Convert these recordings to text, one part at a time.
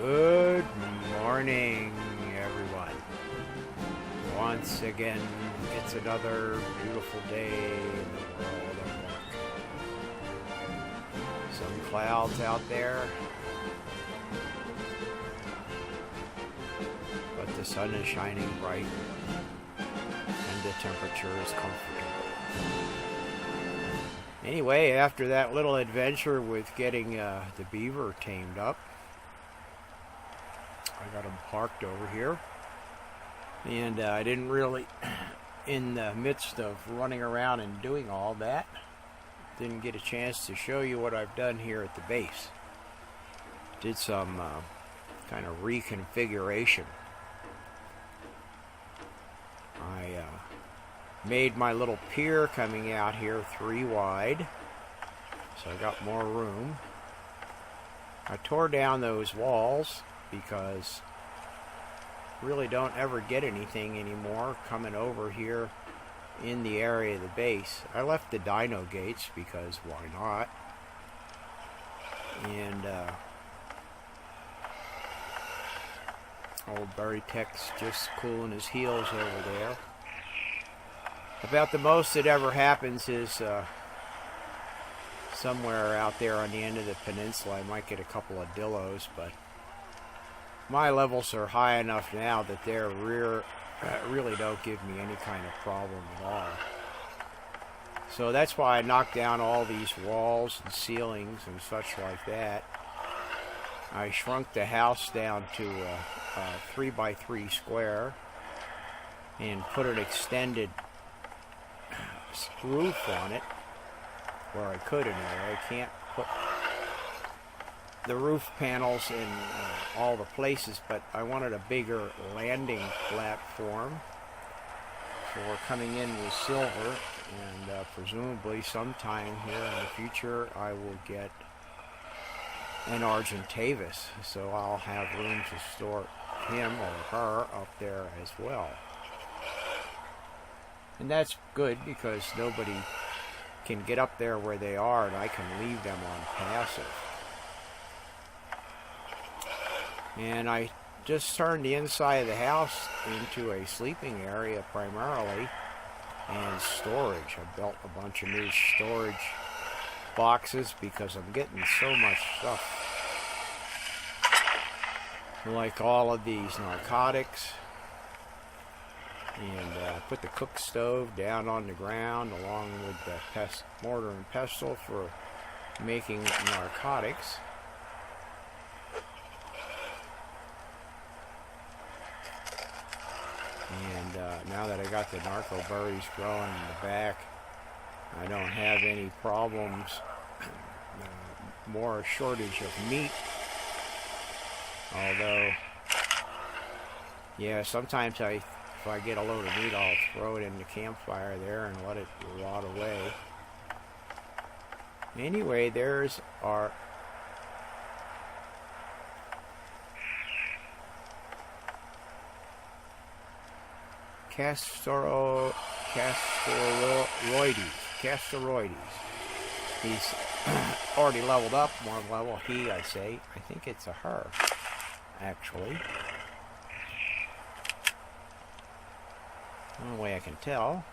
Good morning, everyone. Once again, it's another beautiful day in the world of work. Some clouds out there, but the sun is shining bright and the temperature is comfortable. Anyway, after that little adventure with getting the beaver tamed up, I got them parked over here, and I didn't really, in the midst of running around and doing all that, didn't get a chance to show you what I've done here at the base. Did some kind of reconfiguration. I made my little pier coming out here 3 wide, so I got more room. I tore down those walls because really don't ever get anything anymore coming over here in the area of the base. I left the dino gates because why not? And old Barry Tech's just cooling his heels over there. About the most that ever happens is somewhere out there on the end of the peninsula I might get a couple of dillos, but my levels are high enough now that their rear really don't give me any kind of problem at all. So that's why I knocked down all these walls and ceilings and such like that. I shrunk the house down to a 3x3 square and put an extended roof on it where I could anyway. I can't put the roof panels in all the places, but I wanted a bigger landing platform for coming in with silver, and presumably sometime here in the future I will get an Argentavis, so I'll have room to store him or her up there as well. And that's good because nobody can get up there where they are, and I can leave them on passive. And I just turned the inside of the house into a sleeping area primarily and storage. I built a bunch of new storage boxes because I'm getting so much stuff. Like all of these narcotics. And put the cook stove down on the ground along with the mortar and pestle for making narcotics. And now that I got the narco berries growing in the back, I don't have any problems. More shortage of meat. Although, yeah, sometimes if I get a load of meat, I'll throw it in the campfire there and let it rot away. Anyway, there's our Castoroides. He's already leveled up one level. I think it's a her, actually. The only way I can tell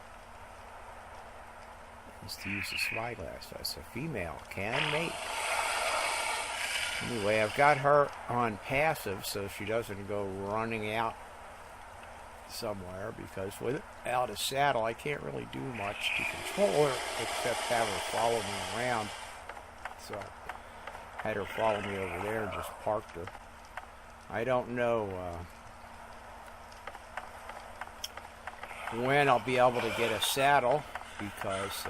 is to use the spyglass. That's a female. Can mate. Anyway, I've got her on passive so she doesn't go running out somewhere, because without a saddle I can't really do much to control her except have her follow me around. So I had her follow me over there and just parked her. I don't know when I'll be able to get a saddle, because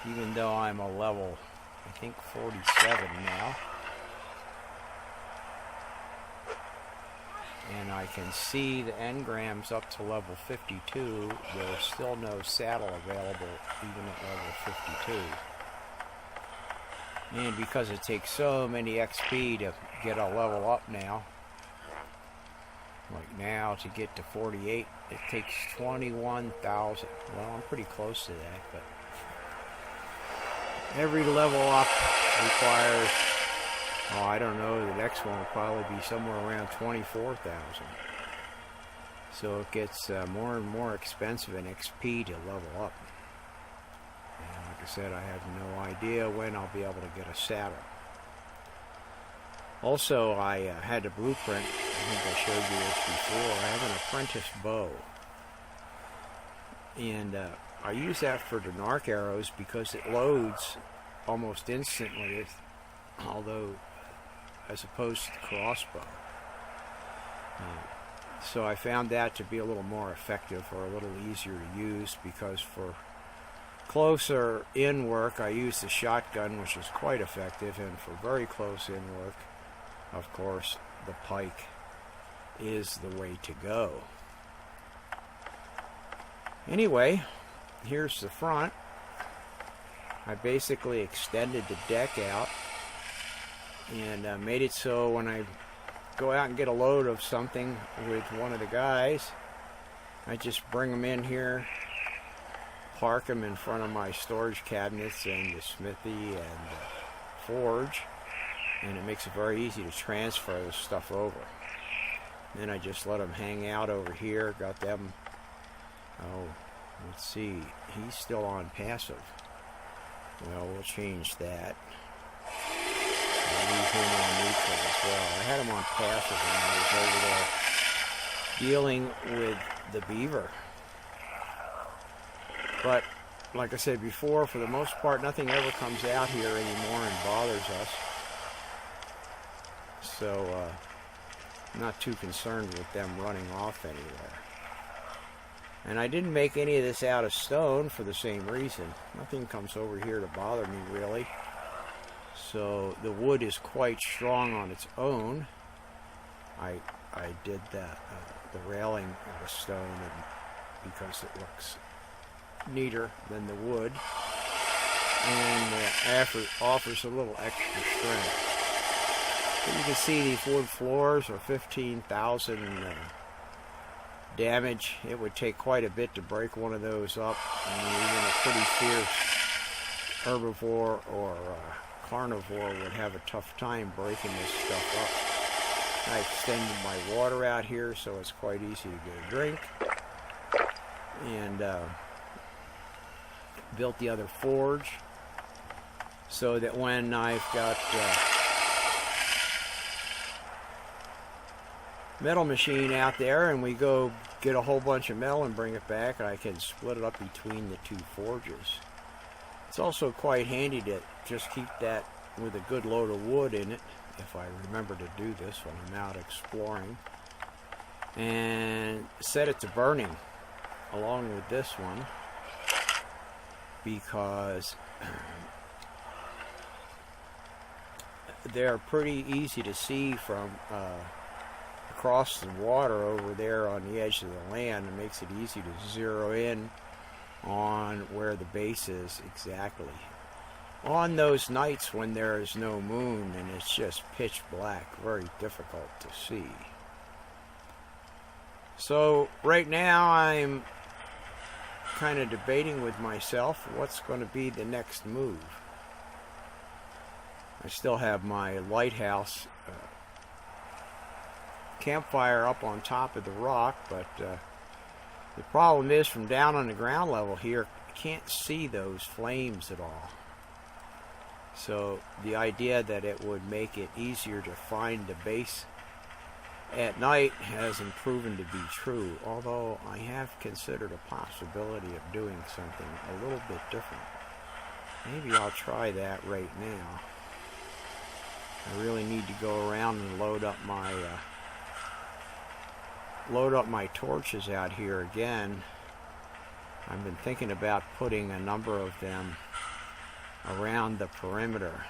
even though I'm a level, I think 47 now, and I can see the engrams up to level 52, there's still no saddle available even at level 52. And because it takes so many XP to get a level up now, like now to get to 48, it takes 21,000. Well, I'm pretty close to that, but every level up requires Oh, I don't know. The next one will probably be somewhere around 24,000. So it gets more and more expensive in XP to level up. And like I said, I have no idea when I'll be able to get a saddle. Also, I had a blueprint. I think I showed you this before. I have an apprentice bow. And I use that for the narc arrows because it loads almost instantly, although as opposed to the crossbow. So I found that to be a little more effective or a little easier to use, because for closer in work I use the shotgun, which is quite effective, and for very close in work, of course, the pike is the way to go. Anyway, here's the front. I basically extended the deck out and made it so when I go out and get a load of something with one of the guys, I just bring them in here, park them in front of my storage cabinets and the smithy and the forge, and it makes it very easy to transfer the stuff over. Then I just let them hang out over here. Got them. Oh, let's see. He's still on passive. Well, we'll change that. I'll leave him on neutral as well. I had him on passive when I was over there dealing with the beaver. But, like I said before, for the most part, nothing ever comes out here anymore and bothers us. So, I'm not too concerned with them running off anywhere. And I didn't make any of this out of stone for the same reason. Nothing comes over here to bother me, really. So the wood is quite strong on its own. I did that, the railing out of stone, and because it looks neater than the wood, and offers a little extra strength. But you can see these wood floors are 15,000 damage. It would take quite a bit to break one of those up. I mean, even a pretty fierce herbivore or carnivore would have a tough time breaking this stuff up. I extended my water out here so it's quite easy to get a drink, and built the other forge so that when I've got metal machine out there and we go get a whole bunch of metal and bring it back, I can split it up between the two forges. It's also quite handy to just keep that with a good load of wood in it, if I remember to do this when I'm out exploring, and set it to burning along with this one, because they're pretty easy to see from across the water over there on the edge of the land. It makes it easy to zero in on where the base is exactly. On those nights when there is no moon and it's just pitch black, very difficult to see. So right now I'm kind of debating with myself what's going to be the next move. I still have my lighthouse campfire up on top of the rock, but the problem is from down on the ground level here, I can't see those flames at all. So the idea that it would make it easier to find the base at night hasn't proven to be true, although I have considered a possibility of doing something a little bit different. Maybe I'll try that right now. I really need to go around and load up my torches out here again. I've been thinking about putting a number of them around the perimeter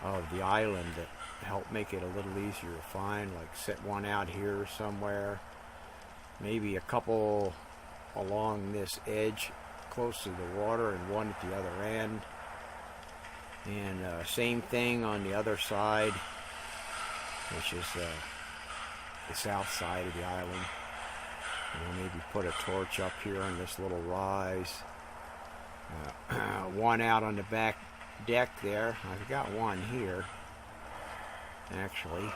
of the island that help make it a little easier to find, like set one out here somewhere, maybe a couple along this edge close to the water and one at the other end, and same thing on the other side, which is the south side of the island. Maybe put a torch up here on this little rise, one out on the back deck there. I've got one here. actually.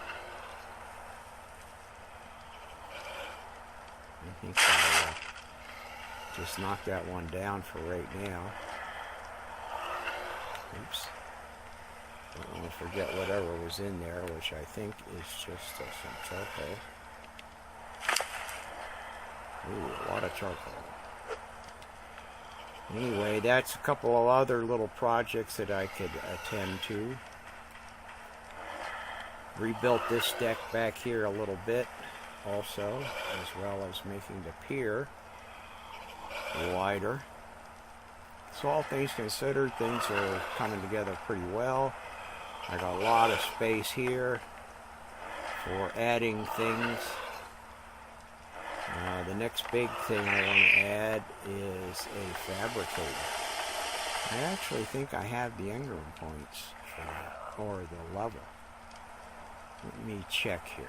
I think I'll just knock that one down for right now. Oops. Don't want to forget whatever was in there, which I think is just some charcoal. Ooh, a lot of charcoal. Anyway, that's a couple of other little projects that I could attend to. Rebuilt this deck back here a little bit also, as well as making the pier wider. So all things considered, things are coming together pretty well. I got a lot of space here for adding things. The next big thing I want to add is a fabricator. I actually think I have the engram points for that, or the level. Let me check here.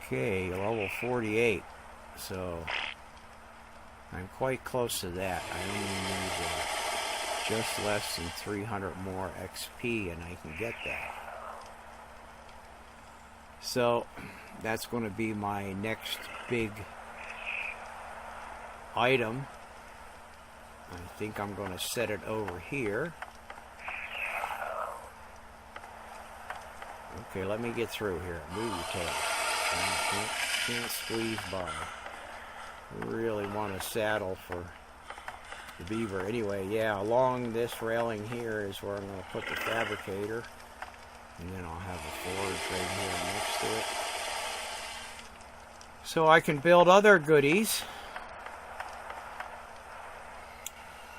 Okay, level 48. So I'm quite close to that. I only need just less than 300 more XP and I can get that. So that's going to be my next big item. I think I'm going to set it over here. Okay, let me get through here. Move your tail. Can't squeeze by. Really want to saddle for the beaver. Anyway, yeah, along this railing here is where I'm going to put the fabricator. And then I'll have a forge right here next to it. So I can build other goodies.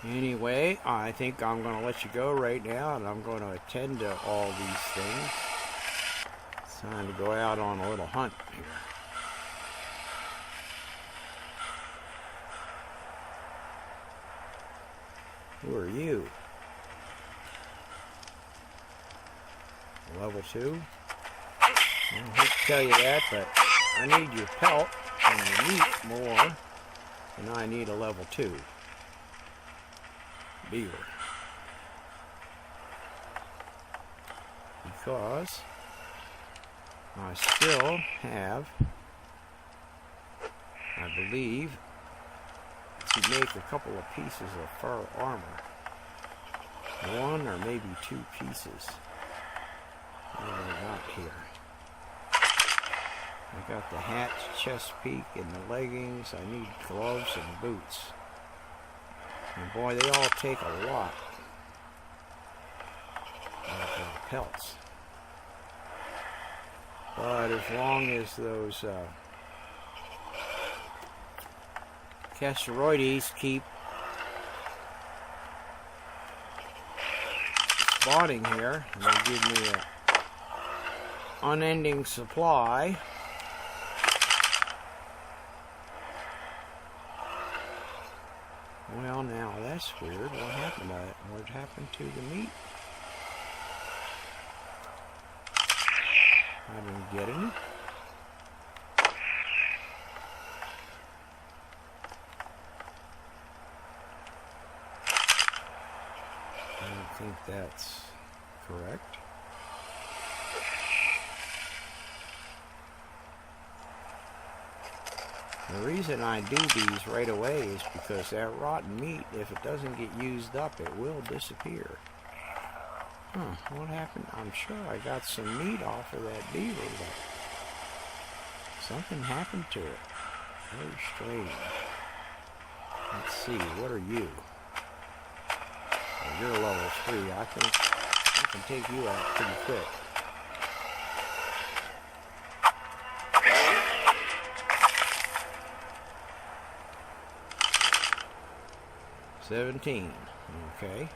Anyway, I think I'm going to let you go right now, and I'm going to attend to all these things. It's time to go out on a little hunt here. Who are you? Level 2? I hate to tell you that, but I need your pelt and your meat more than I need a level 2 beaver. Because I still have, I believe, to make a couple of pieces of fur armor. One or maybe 2 pieces. What do I got here? I got the hat, chest peak, and the leggings. I need gloves and boots. And boy, they all take a lot of pelts. But as long as those Casteroides keep spawning here, and they give me an unending supply. Well, now that's weird. What happened to it? What happened to the meat? I didn't get any. I don't think that's correct. The reason I do these right away is because that rotten meat, if it doesn't get used up, it will disappear. Huh, what happened? I'm sure I got some meat off of that beaver, but something happened to it. Very strange. Let's see, what are you? Well, you're level 3. I think I can take you out pretty quick. $17. Okay.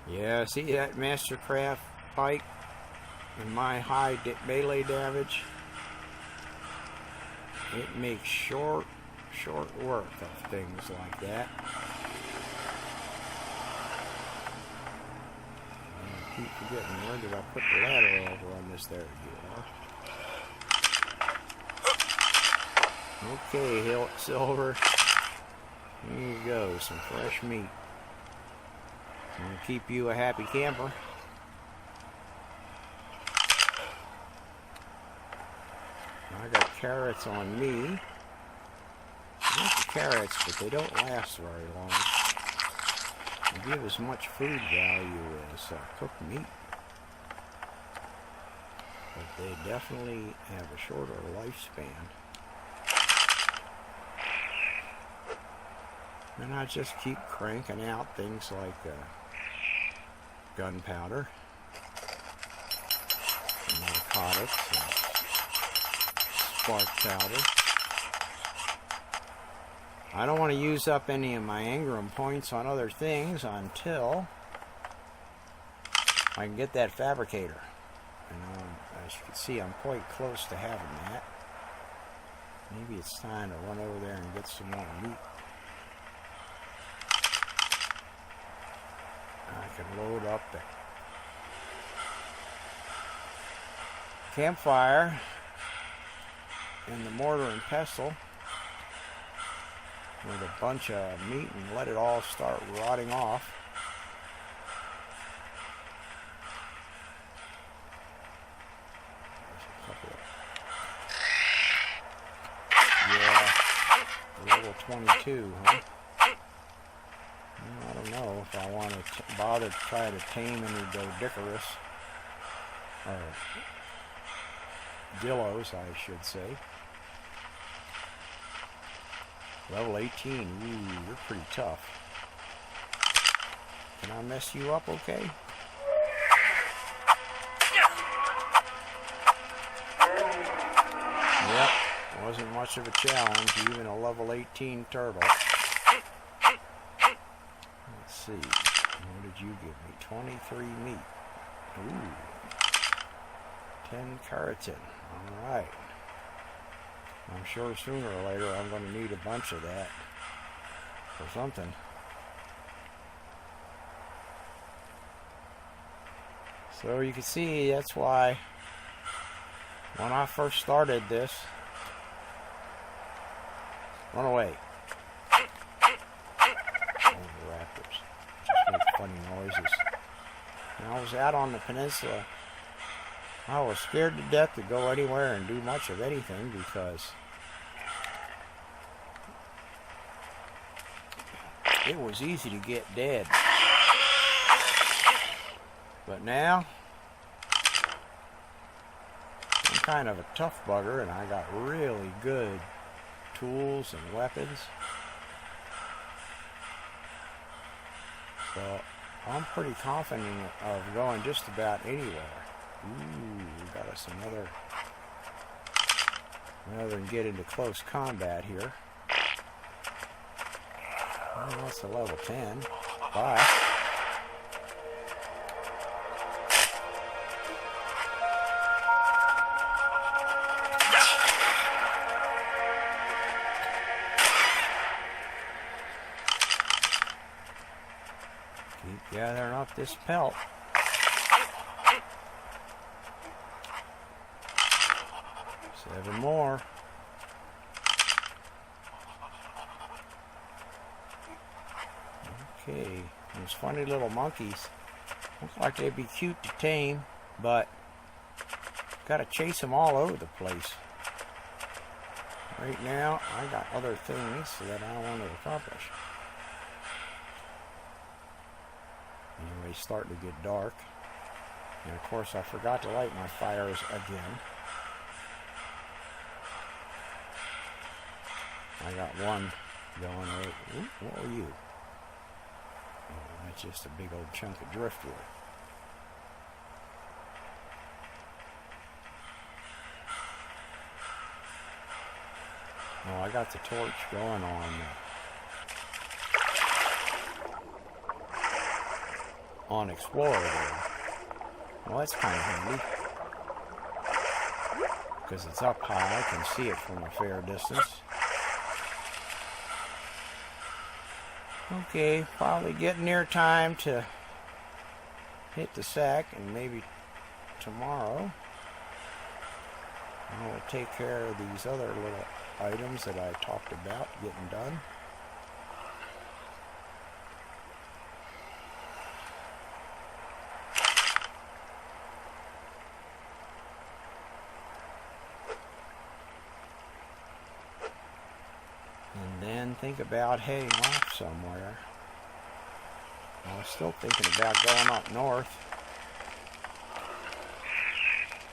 Yeah, see that Mastercraft pike and my high melee damage? It makes short work of things like that. keep forgetting. Where did I put the ladder over on this? There you are. Okay, Silver. Here you go, some fresh meat. Gonna keep you a happy camper. I got carrots on me. I like the carrots, but they don't last very long. They give as much food value as cooked meat, but they definitely have a shorter lifespan. And I just keep cranking out things like gunpowder, narcotics, and spark powder. I don't want to use up any of my Engram points on other things until I can get that fabricator. And as you can see, I'm quite close to having that. Maybe it's time to run over there and get some more meat. I can load up the campfire in the mortar and pestle with a bunch of meat and let it all start rotting off. There's a couple of, level 22, huh? I don't know if I want to bother to try to tame any Dodicarus, or Dillos, I should say. Level 18, ooh, you're pretty tough. Can I mess you up okay? Yep, wasn't much of a challenge, even a level 18 turtle. Let's see, what did you give me? 23 meat. Ooh, 10 keratin, alright. I'm sure sooner or later I'm going to need a bunch of that for something. So you can see that's why when I first started this, run away. Oh, the raptors just make funny noises. When I was out on the peninsula, I was scared to death to go anywhere and do much of anything because it was easy to get dead. But now, I'm kind of a tough bugger and I got really good tools and weapons. So I'm pretty confident of going just about anywhere. Ooh, we got us another, rather than get into close combat here. Oh, that's a level 10. Bye. Keep gathering up this pelt. Seven more. Okay, those funny little monkeys look like they'd be cute to tame, but gotta chase them all over the place. Right now, I got other things that I want to accomplish. Anyway, it's starting to get dark, and of course I forgot to light my fires again. I got one going over. Ooh, what were you? Oh, that's just a big old chunk of driftwood. Oh, I got the torch going on Explorer there. Well, that's kind of handy because it's up high. I can see it from a fair distance. Okay, probably getting near time to hit the sack, and maybe tomorrow I will take care of these other little items that I talked about getting done. And then think about heading off somewhere. I was still thinking about going up north,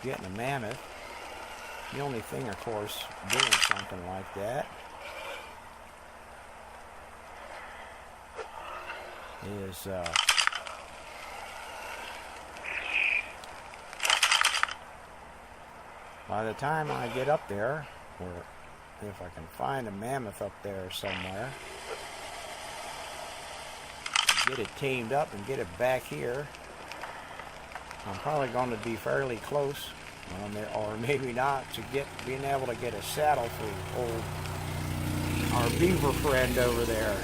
getting a mammoth. The only thing, of course, doing something like that is by the time I get up there, or if I can find a mammoth up there somewhere, get it tamed up and get it back here, I'm probably going to be fairly close, or maybe not, to being able to get a saddle for our beaver friend over there.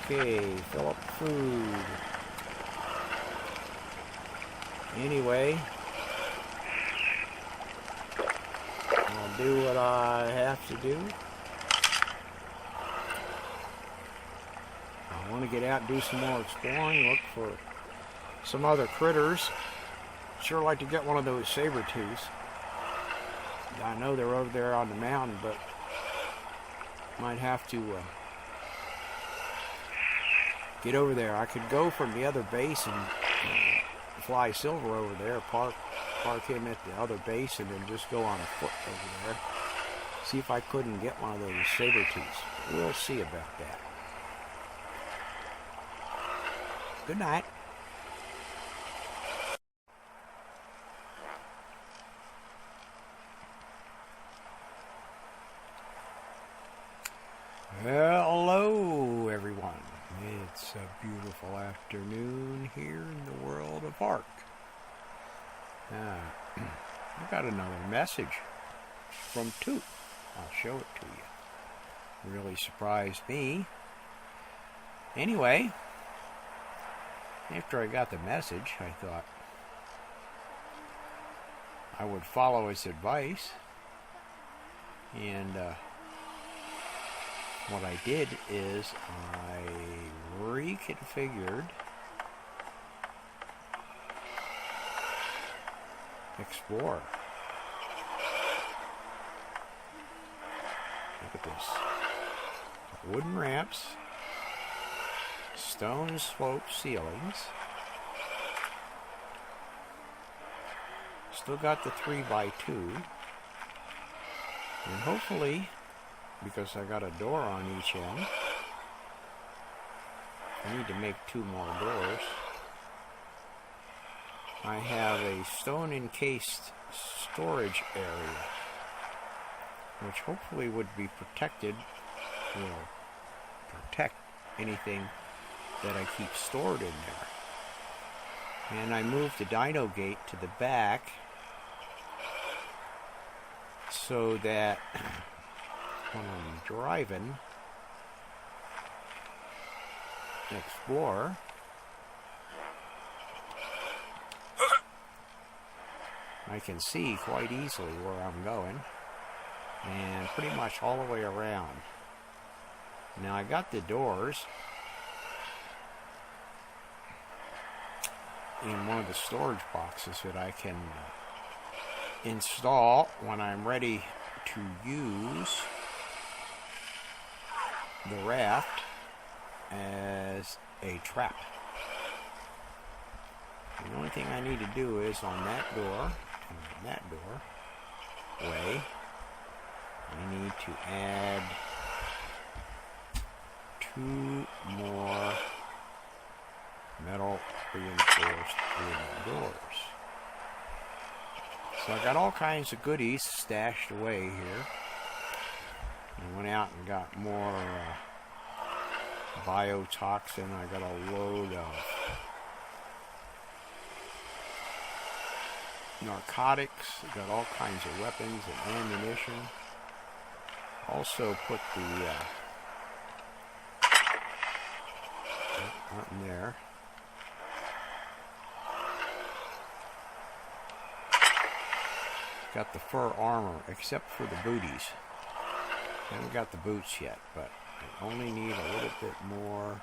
Okay, fill up food. Anyway, I'll do what I have to do. I want to get out and do some more exploring, look for some other critters. Sure like to get one of those saber-tooths. I know they're over there on the mountain, but might have to get over there. I could go from the other base and fly Silver over there, park him at the other base, and then just go on foot over there. See if I couldn't get one of those saber-tooths. We'll see about that. Good night. Well, hello everyone. It's a beautiful afternoon here in the world of ARK. I got another message from Toot. I'll show it to you. Really surprised me. Anyway, after I got the message, I thought I would follow his advice, and what I did is I reconfigured Explorer. Look at this. Wooden ramps, stone slope ceilings. Still got the 3x2. And hopefully, because I got a door on each end, I need to make 2 more doors. I have a stone encased storage area, which hopefully would be protected, will protect anything that I keep stored in there. And I moved the dino gate to the back so that when I'm driving Explorer, I can see quite easily where I'm going, and pretty much all the way around. Now I got the doors in one of the storage boxes that I can install when I'm ready to use the raft as a trap. The only thing I need to do is on that door and on that doorway, I need to add 2 more metal reinforced wooden doors. So I got all kinds of goodies stashed away here. I went out and got more biotoxin. I got a load of narcotics. I got all kinds of weapons and ammunition. Also put the nothing there. Got the fur armor, except for the booties. Haven't got the boots yet, but I only need a little bit more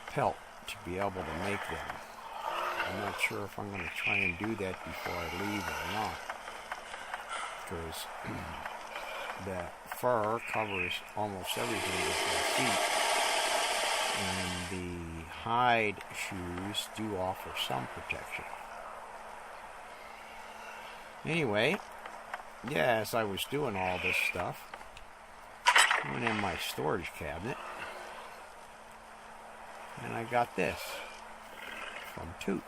pelt to be able to make them. I'm not sure if I'm going to try and do that before I leave or not, because the fur covers almost everything with my feet, and the hide shoes do offer some protection. Anyway, yeah, as I was doing all this stuff, I went in my storage cabinet, and I got this from Toot.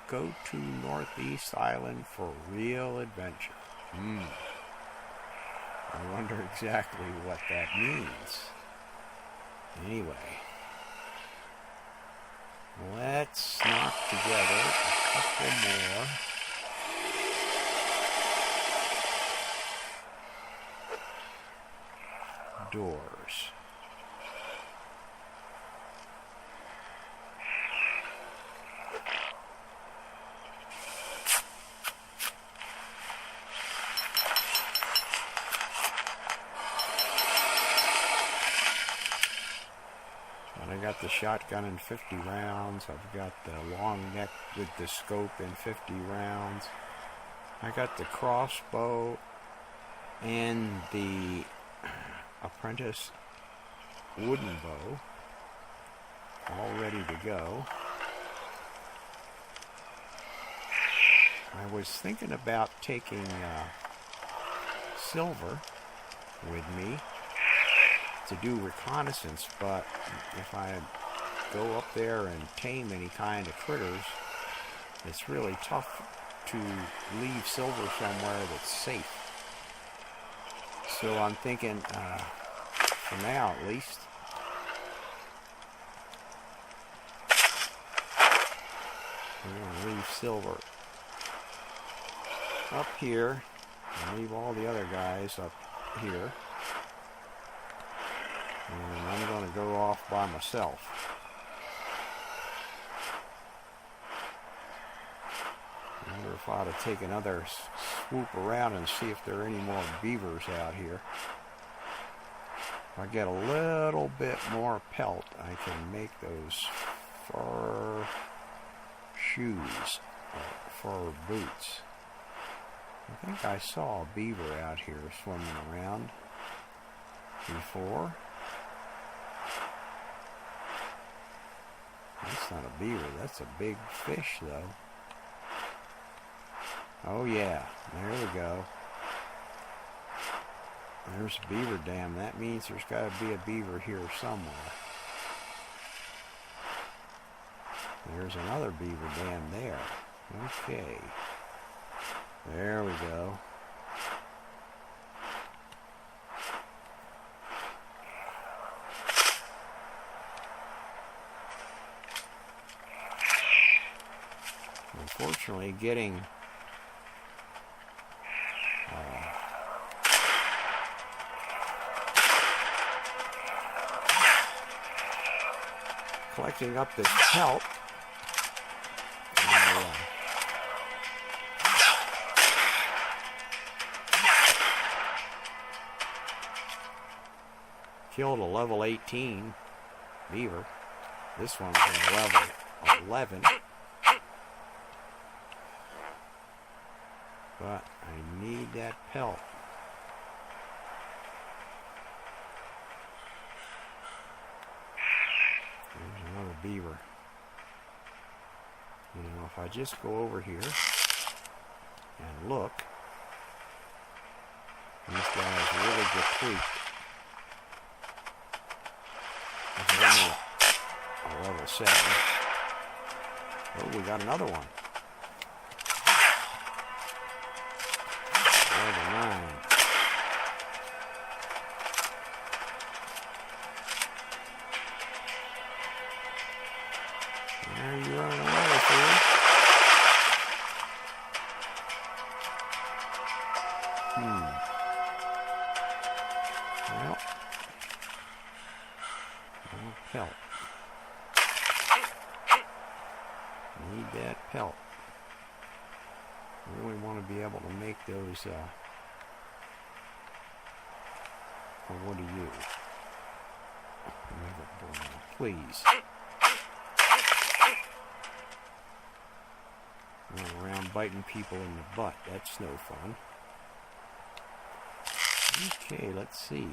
Go to Northeast Island for real adventure. I wonder exactly what that means. Anyway, let's knock together a couple more doors. And I got the shotgun in 50 rounds. I've got the long neck with the scope in 50 rounds. I got the crossbow and the apprentice wooden bow all ready to go. I was thinking about taking silver with me to do reconnaissance, but if I go up there and tame any kind of critters, it's really tough to leave silver somewhere that's safe. So I'm thinking, for now at least, we're going to leave silver up here and leave all the other guys up here. And I'm going to go off by myself. I wonder if I ought to take another swoop around and see if there are any more beavers out here. If I get a little bit more pelt, I can make those fur shoes, fur boots. I think I saw a beaver out here swimming around before. That's not a beaver, that's a big fish though. Oh yeah, there we go. There's a beaver dam. That means there's got to be a beaver here somewhere. There's another beaver dam there. Okay. There we go. Unfortunately, getting collecting up this pelt. Killed a level 18 beaver. This one's a level 11. But I need that pelt. There's another beaver. You know, if I just go over here and look, these guys really get tweaked. There's only a level 7. Oh, we got another one. Level 9. Where are you running away, fool? Well, pelt. I really want to be able to make those, or what do you? Please. Run around biting people in the butt. That's no fun. Okay, let's see.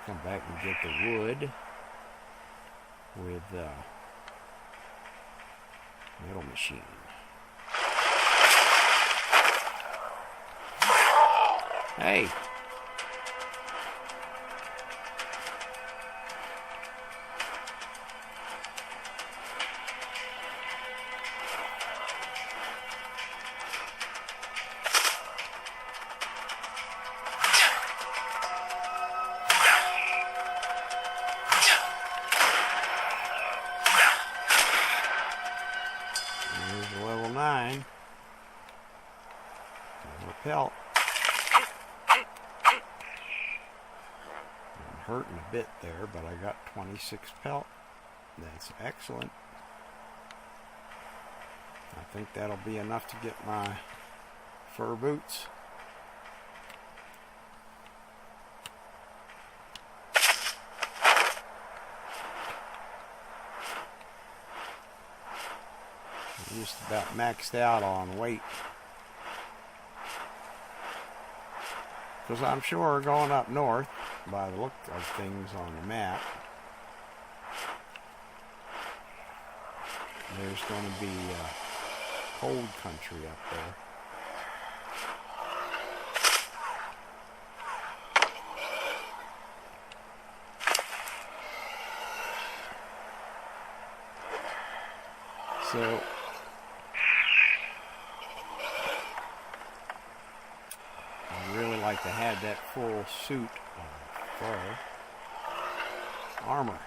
Come back and get the wood with metal machine. Hey! There's level 9. More pelt. Hurting a bit there, but I got 26 pelt. That's excellent. I think that'll be enough to get my fur boots. I'm just about maxed out on weight. Because I'm sure going up north, by the look of things on the map, there's going to be cold country up there. So I really like to have that full suit of fur armor.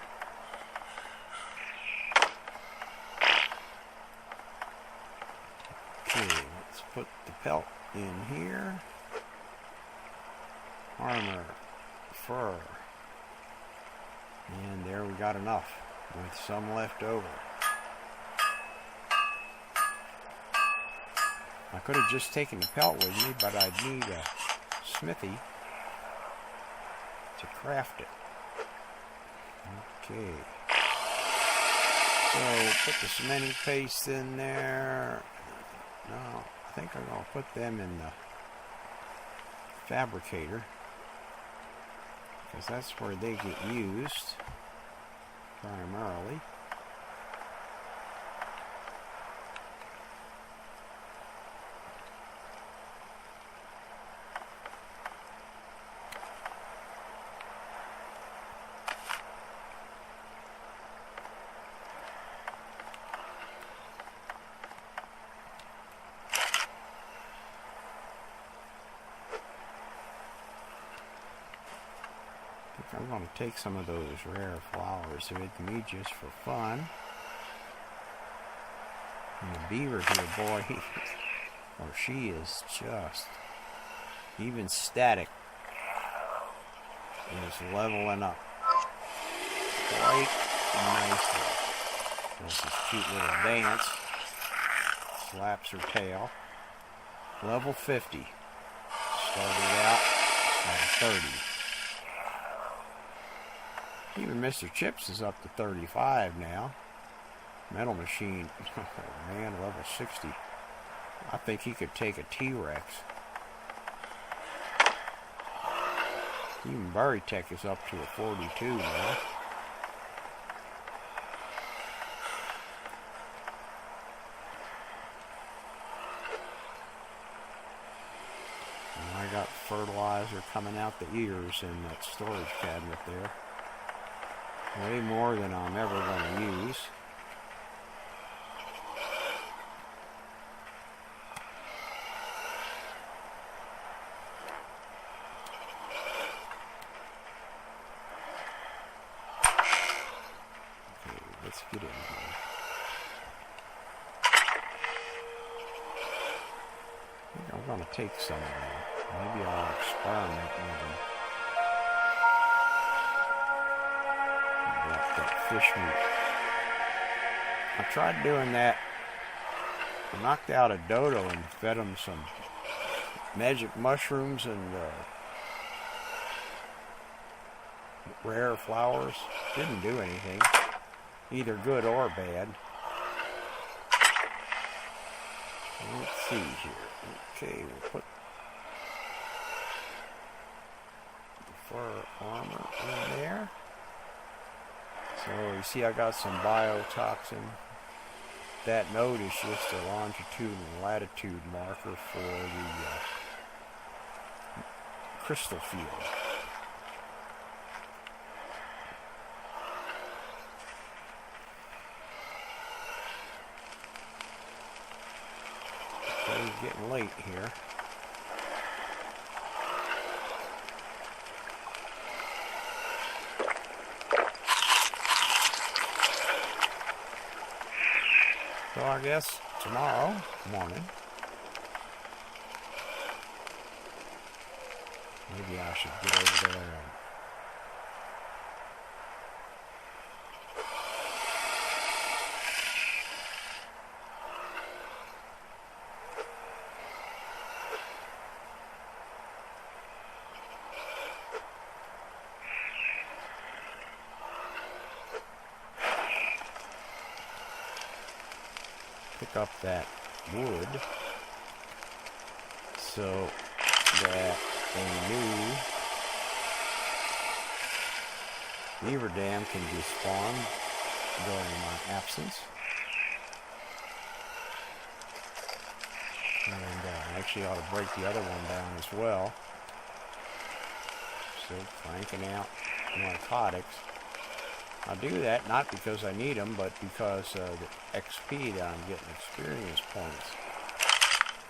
Okay, let's put the pelt in here. Armor, fur, and there we got enough with some left over. I could have just taken the pelt with me, but I'd need a smithy to craft it. Okay. So put the cementing paste in there. No, I think I'm going to put them in the fabricator, because that's where they get used primarily. I'm going to take some of those rare flowers with me just for fun. And the beaver here, boy, or she is just, even static, is leveling up quite nicely. Does this cute little dance, slaps her tail. Level 50. Started out at 30. Even Mr. Chips is up to 35 now. Metal Machine, oh man, level 60. I think he could take a T-Rex. Even Barry Tech is up to a 42 now. And I got fertilizer coming out the ears in that storage cabinet there. Way more than I'm ever going to use. Okay, let's get in here. I think I'm going to take some of them. Maybe I'll experiment with them. that fish meat. I tried doing that. I knocked out a dodo and fed him some magic mushrooms and rare flowers. Didn't do anything, either good or bad. Let's see here. Okay, we'll put the fur armor in there. So you see I got some biotoxin. That note is just a longitude and latitude marker for the crystal field. Okay, it's getting late here. So I guess tomorrow morning, maybe I should get over there and pick up that wood so that a new beaver dam can be spawned during my absence. And actually ought to break the other one down as well. Still cranking out narcotics. I do that not because I need them, but because the XP that I'm getting, experience points.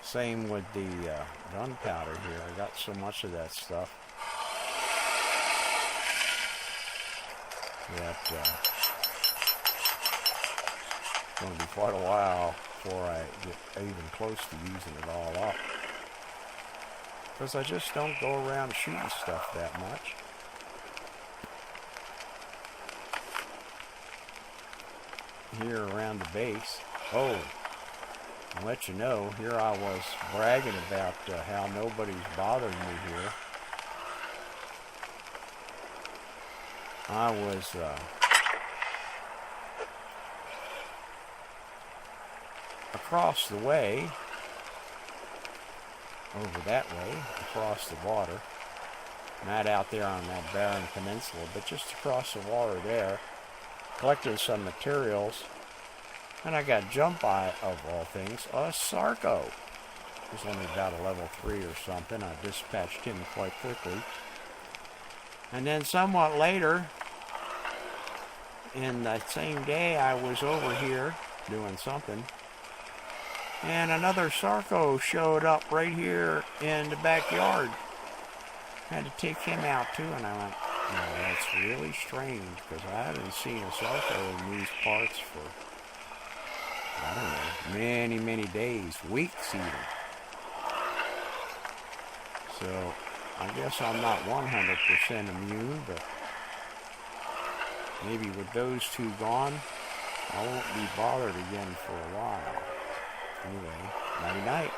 Same with the gunpowder here. I got so much of that stuff that it's going to be quite a while before I get even close to using it all up. Because I just don't go around shooting stuff that much. Here around the base. Oh, I'll let you know, here I was bragging about how nobody's bothering me here. I was across the way, over that way, across the water. Not out there on that barren peninsula, but just across the water there. Collected some materials, and I got jumped by, of all things, a Sarco. He was only about a level 3 or something. I dispatched him quite quickly. And then somewhat later, in that same day, I was over here doing something, and another Sarco showed up right here in the backyard. Had to take him out too, and I went, no, that's really strange, because I haven't seen a Sarco in these parts for, I don't know, many, many days, weeks even. So, I guess I'm not 100% immune, but maybe with those two gone, I won't be bothered again for a while. Anyway, nighty-night.